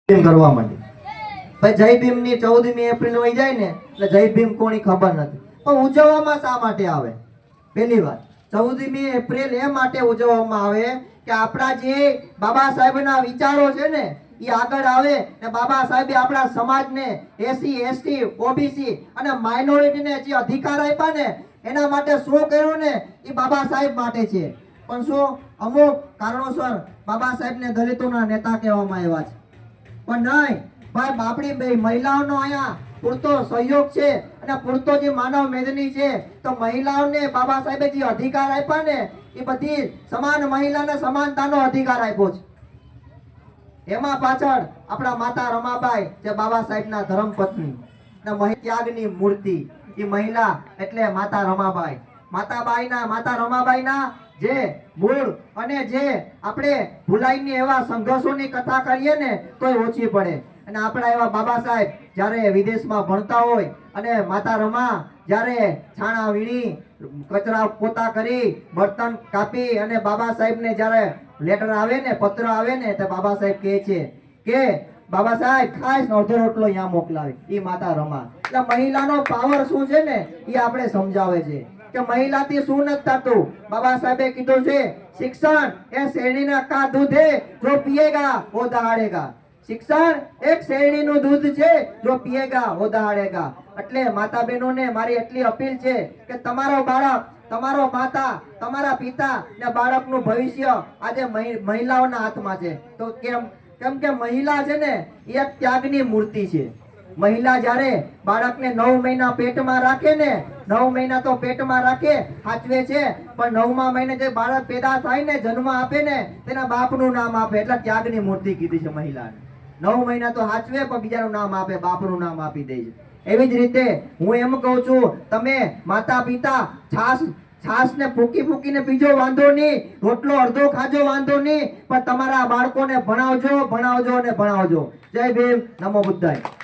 કરવા માંડી. ભાઈ જય ભીમ ની 14મી એપ્રિલ વહી જાય ને એટલે જય ભીમ કોની ખબર નથી, પણ ઉજવવામાં શા માટે આવે? પહેલી વાત, 14મી એપ્રિલ એ માટે ઉજવવામાં આવે કે આપણા જે બાબા સાહેબના વિચારો છે ને એ આગળ આવે ને બાબા સાહેબે આપણા સમાજને એસસી એસટી ઓબીસી અને માઇનોરિટીને જે અધિકાર આપ્યા ને એના માટે શું કર્યું ને એ બાબા સાહેબ માટે છે. પણ શું અમુક કારણોસર બાબા સાહેબને દલિતોના નેતા કહેવામાં આવ્યા છે, પણ નહીં ભાઈ, આપણી બે મહિલાઓનો અહીંયા પૂરતો સહયોગ છે અને પૂરતો જે માનવ મેદની છે, તો મહિલાઓને બાબા સાહેબે જે અધિકાર આપ્યા ને એ બધી સમાન મહિલાને સમાનતાનો અધિકાર આપ્યો છે. એમાં પાછળ આપણા માતા રમાબાઈ જે બાબા સાહેબના ધર્મપત્ની અને ત્યાગની મૂર્તિ, એ મહિલા એટલે માતા રમાબાઈ. માતા રમાબાઈના જે મૂળ અને જે આપણે ભૂલાઈની એવા સંઘર્ષોની કથા કરીએ ને તોય ઓછી પડે. અને આપણા એવા બાબા સાહેબ જ્યારે વિદેશમાં ભણતા હોય અને માતા રમા જ્યારે છાણા વીણી કચરા પોતા કરી બર્તન કાપી અને બાબા સાહેબને જ્યારે લેટર આવે ને પત્ર આવે ને તો બાબા સાહેબ કહે છે કે બાબા સાહેબ ખાસ અડધો રોટલો અહીંયા મોકલાવે. એ માતા રમા એટલે મહિલાનો પાવર શું છે ને એ આપણે સમજાવે છે કે મહિલાથી શું નથી થતું. બાબા સાહેબે કીધું છે શિક્ષણ એ શેરડીના કા દૂધ હે, જો પીએગા વો દહાડેગા. શિક્ષણ એક શેરડીનું દૂધ છે, જો પીએગા વો દહાડેગા. એટલે માતા બહેનોને મારી એટલી અપીલ છે કે તમારો બાળક, તમારો માતા, તમારા પિતા ને બાળકનું ભવિષ્ય આજે મહિલાઓના હાથમાં છે. તો કેમ કે મહિલા છે ને એ એક ત્યાગની મૂર્તિ છે. મહિલા જ્યારે બાળકને 9 મહિના પેટમાં રાખે ને, 9 મહિના તો પેટમાં રાખે સાચવે છે, પણ 9મા મહિને જે બાળક પેદા થાય ને જન્મ આપે ને તેના બાપનું નામ આપે, એટલે ત્યાગની મૂર્તિ કીધી છે મહિલાને. 9 મહિના તો સાચવે પણ બીજાનું નામ આપે, બાપનું નામ આપી દે છે. એવી જ રીતે હું એમ કહું છું, તમે માતા પિતા છાસ ને ફૂકીને પીજો વાંધો નહીં, રોટલો અડધો ખાજો વાંધો નહીં, પણ તમારા બાળકોને ભણાવજો અને ભણાવજો. જય ભીમ, નમો બુદ્ધાય.